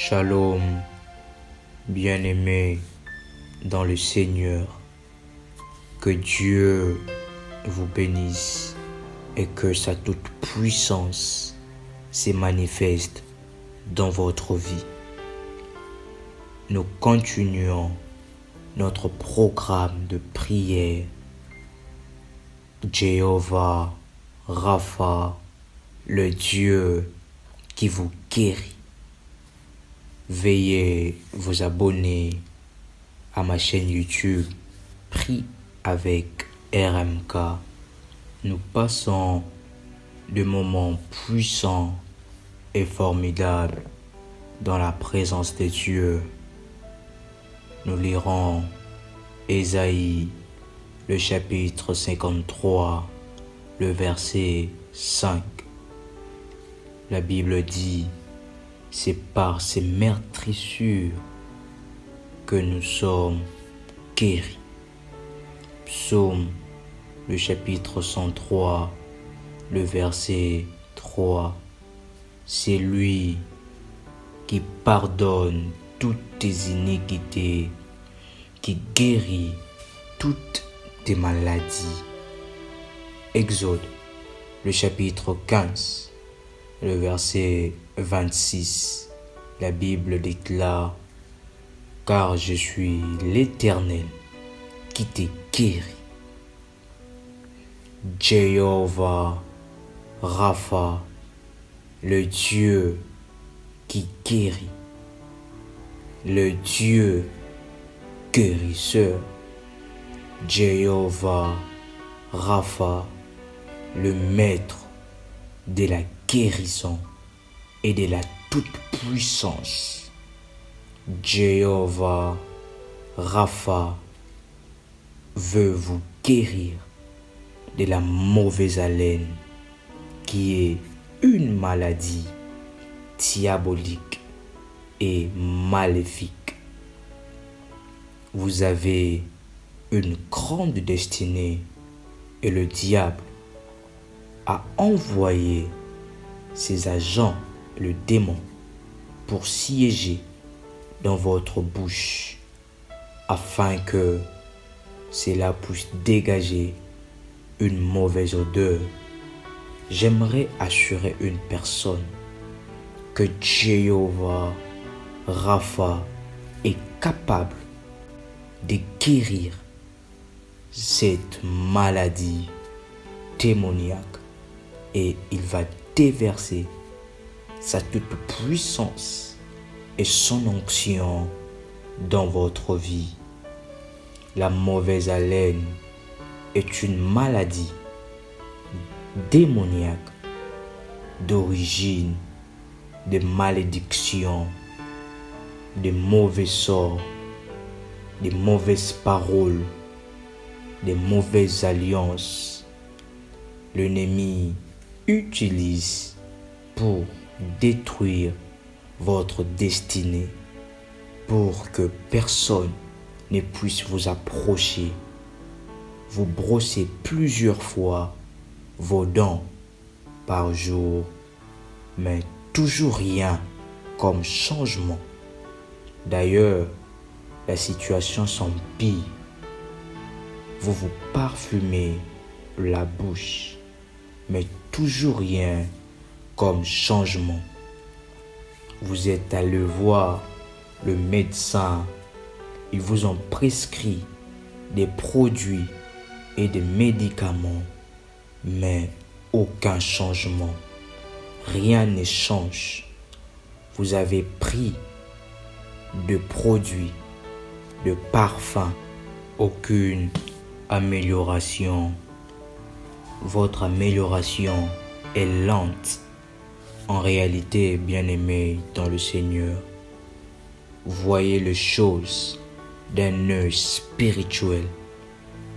Shalom, bien-aimés dans le Seigneur. Que Dieu vous bénisse et que sa toute puissance se manifeste dans votre vie. Nous continuons notre programme de prière. Jéhovah, Rapha, le Dieu qui vous guérit. Veuillez vous abonner à ma chaîne YouTube Prie avec RMK. Nous passons de moments puissants et formidables dans la présence de Dieu. Nous lirons Ésaïe, le chapitre 53, le verset 5. La Bible dit: c'est par ces meurtrissures que nous sommes guéris. Psaume, le chapitre 103, le verset 3. C'est lui qui pardonne toutes tes iniquités, qui guérit toutes tes maladies. Exode, le chapitre 15, le verset 26. La Bible déclare: car je suis l'Éternel qui te guérit. Jéhovah, Rapha, le Dieu qui guérit, le Dieu guérisseur. Jéhovah, Rapha, le maître de la guérison et de la toute-puissance. Jéhovah, Rapha, veut vous guérir de la mauvaise haleine qui est une maladie diabolique et maléfique. Vous avez une grande destinée et le diable a envoyé ses agents, le démon, pour siéger dans votre bouche afin que cela puisse dégager une mauvaise odeur. J'aimerais assurer une personne que Jéhovah Rapha est capable de guérir cette maladie démoniaque et il va déverser sa toute puissance et son onction dans votre vie. La mauvaise haleine est une maladie démoniaque d'origine de malédictions, de mauvais sorts, de mauvaises paroles, de mauvaises alliances. L'ennemi utilise pour détruire votre destinée, pour que personne ne puisse vous approcher. Vous brossez plusieurs fois vos dents par jour, mais toujours rien comme changement. D'ailleurs, la situation s'empire. Vous vous parfumez la bouche, mais toujours rien comme changement. Vous êtes allé voir le médecin, ils vous ont prescrit des produits et des médicaments, mais aucun changement. Rien ne change. Vous avez pris de produits, de parfums, aucune amélioration. Votre amélioration est lente. En réalité, bien-aimés dans le Seigneur, voyez les choses d'un œil spirituel,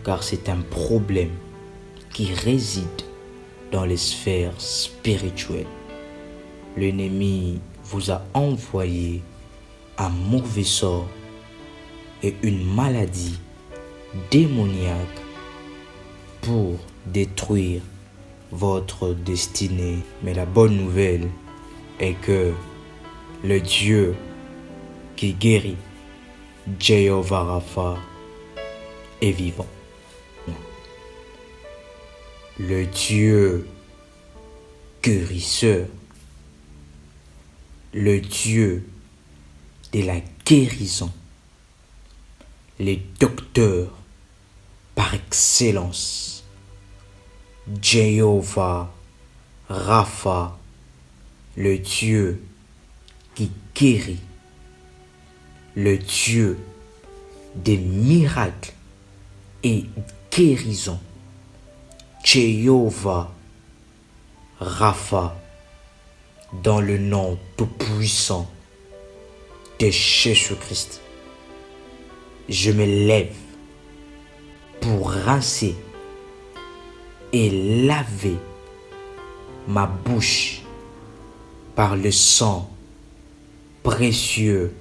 car c'est un problème qui réside dans les sphères spirituelles. L'ennemi vous a envoyé un mauvais sort et une maladie démoniaque pour détruire votre destinée. Mais la bonne nouvelle est que le Dieu qui guérit, Jéhovah Rapha, est vivant. Le Dieu guérisseur, le Dieu de la guérison, le docteur par excellence, Jéhovah Rapha, le Dieu qui guérit, le Dieu des miracles et guérison, Jéhovah Rapha, dans le nom tout-puissant de Jésus-Christ. Je me lève pour rincer et laver ma bouche par le sang précieux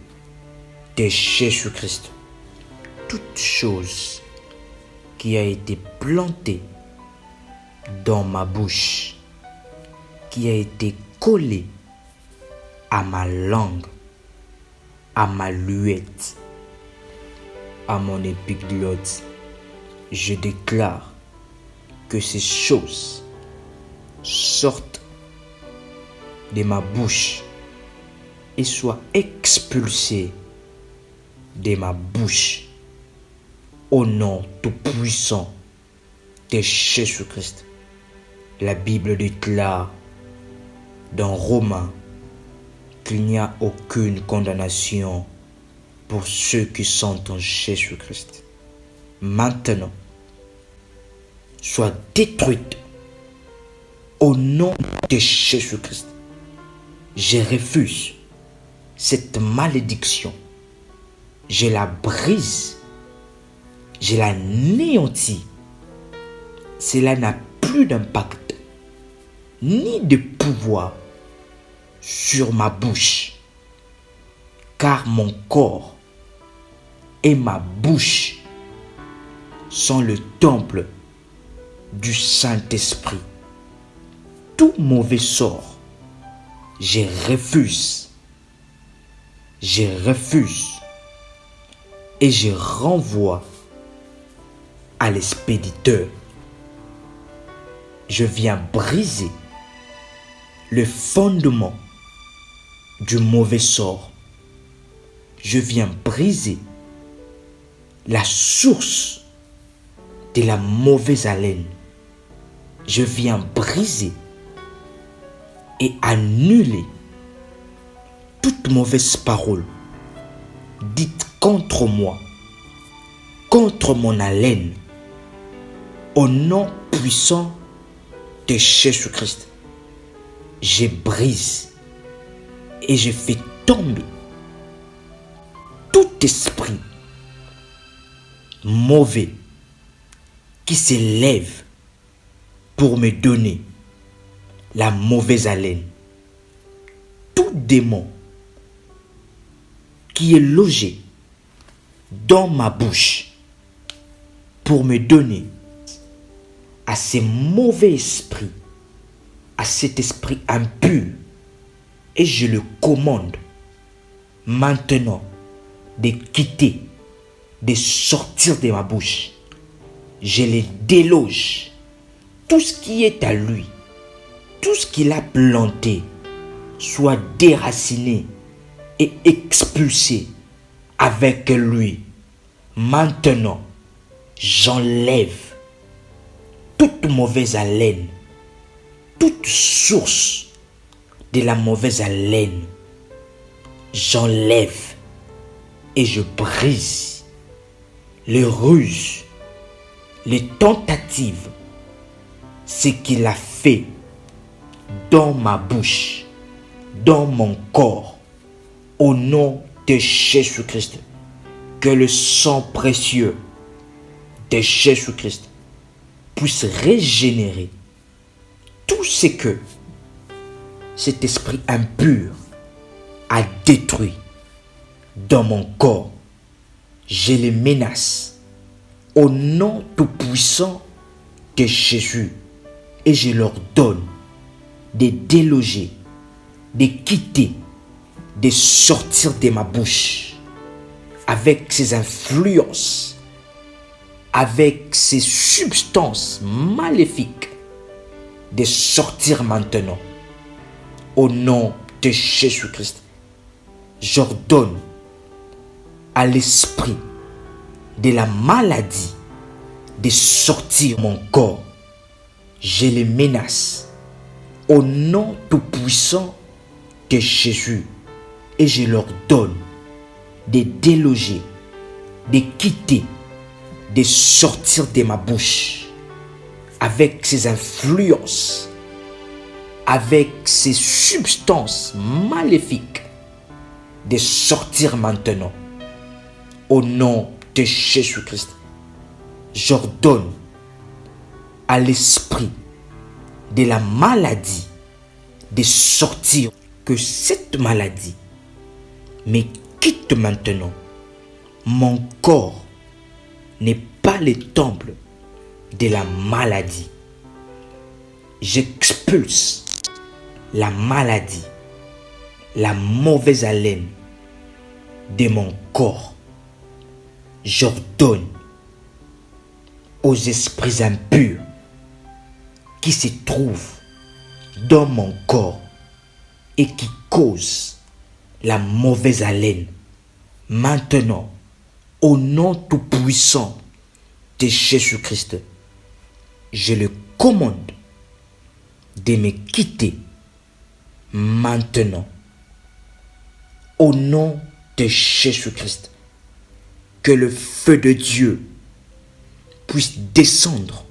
de Jésus-Christ. Toute chose qui a été plantée dans ma bouche, qui a été collée à ma langue, à ma luette, à mon épiglotte, je déclare que ces choses sortent de ma bouche et soient expulsées de ma bouche au nom tout-puissant de Jésus-Christ. La Bible déclare dans Romains qu'il n'y a aucune condamnation pour ceux qui sont en Jésus-Christ. Maintenant, soient détruites au nom de Jésus-Christ. Je refuse cette malédiction. Je la brise. Je la néantis. Cela n'a plus d'impact ni de pouvoir sur ma bouche, car mon corps et ma bouche sont le temple du Saint-Esprit. Tout mauvais sort, je refuse et je renvoie à l'expéditeur. Je viens briser le fondement du mauvais sort. Je viens briser la source de la mauvaise haleine. Je viens briser et annuler toute mauvaise parole dite contre moi, contre mon haleine, au nom puissant de Jésus-Christ. Je brise et je fais tomber tout esprit mauvais qui s'élève pour me donner la mauvaise haleine. Tout démon qui est logé dans ma bouche pour me donner à ces mauvais esprits, à cet esprit impur, et je le commande maintenant de quitter, de sortir de ma bouche. Je le déloge. Tout ce qui est à lui, tout ce qu'il a planté, soit déraciné et expulsé avec lui. Maintenant, j'enlève toute mauvaise haleine, toute source de la mauvaise haleine. J'enlève et je brise les ruses, les tentatives, ce qu'il a fait dans ma bouche, dans mon corps, au nom de Jésus-Christ. Que le sang précieux de Jésus-Christ puisse régénérer tout ce que cet esprit impur a détruit dans mon corps. Je les menace au nom tout-puissant de Jésus et je leur donne de déloger, de quitter, de sortir de ma bouche avec ses influences, avec ses substances maléfiques, de sortir maintenant. Au nom de Jésus-Christ, j'ordonne à l'esprit de la maladie de sortir mon corps. Je les menace au nom tout-puissant de Jésus et je leur donne de déloger, de quitter, de sortir de ma bouche avec ses influences, avec ses substances maléfiques, de sortir maintenant. Au nom de Jésus-Christ, j'ordonne à l'esprit de la maladie de sortir, que cette maladie me quitte maintenant. Mon corps n'est pas le temple de la maladie. J'expulse la maladie, la mauvaise haleine de mon corps. J'ordonne aux esprits impurs qui se trouvent dans mon corps et qui causent la mauvaise haleine. Maintenant, au nom tout-puissant de Jésus-Christ, je le commande de me quitter maintenant. Au nom de Jésus-Christ, que le feu de Dieu puisse descendre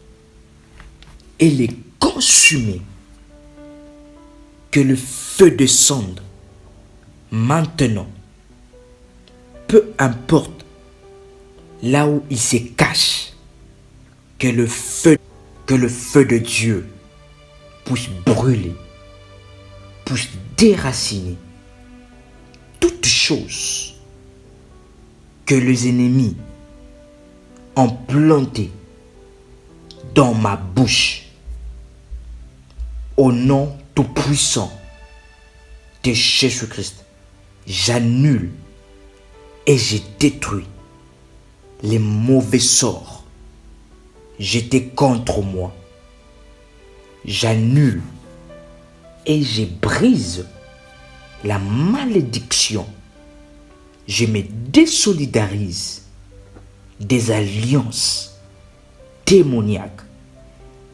et les consumer. Que le feu descende maintenant. Peu importe là où il se cache, que le feu de Dieu puisse brûler, puisse déraciner toutes choses que les ennemis ont plantées dans ma bouche. Au nom tout-puissant de Jésus-Christ, j'annule et je détruis les mauvais sorts jetés contre moi. J'annule et je brise la malédiction. Je me désolidarise des alliances démoniaques.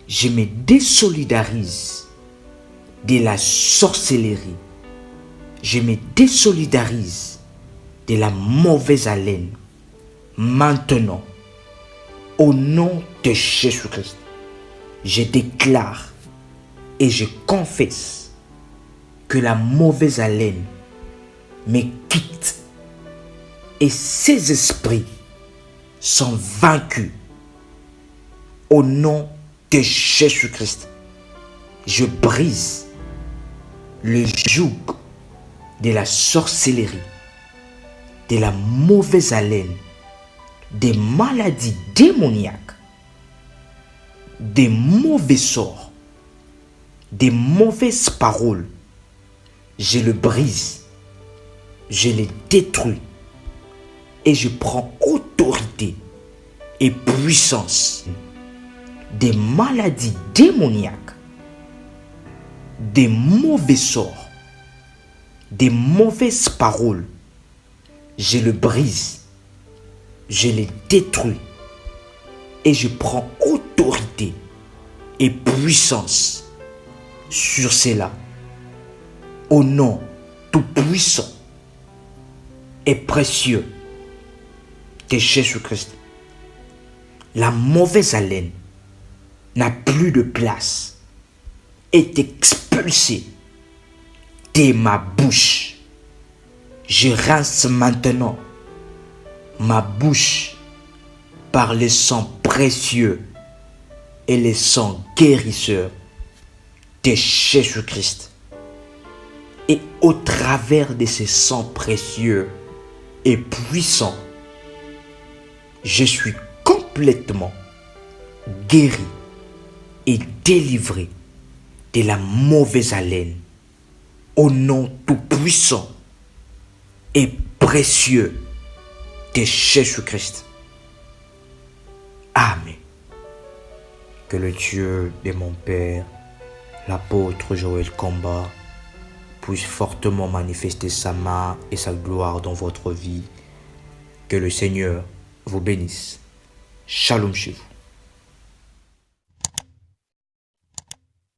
Je me désolidarise de la sorcellerie. Je me désolidarise de la mauvaise haleine. Maintenant, au nom de Jésus-Christ, je déclare et je confesse que la mauvaise haleine me quitte et ces esprits sont vaincus. Au nom de Jésus-Christ, je brise le joug de la sorcellerie, de la mauvaise haleine, des maladies démoniaques, des mauvais sorts, des mauvaises paroles. Je le brise, je les détruis et je prends autorité et puissance des maladies démoniaques, des mauvais sorts, des mauvaises paroles. Je le brise, je les détruis et je prends autorité et puissance sur cela. Au nom tout-puissant et précieux de Jésus-Christ, la mauvaise haleine n'a plus de place, est expulsée de ma bouche. Je rince maintenant ma bouche par le sang précieux et le sang guérisseur de Jésus-Christ. Et au travers de ce sang précieux et puissant, je suis complètement guéri et délivré de la mauvaise haleine. Au nom tout puissant et précieux de Jésus-Christ. Amen. Que le Dieu de mon Père, l'apôtre Joël Kamba, puisse fortement manifester sa main et sa gloire dans votre vie. Que le Seigneur vous bénisse. Shalom chez vous.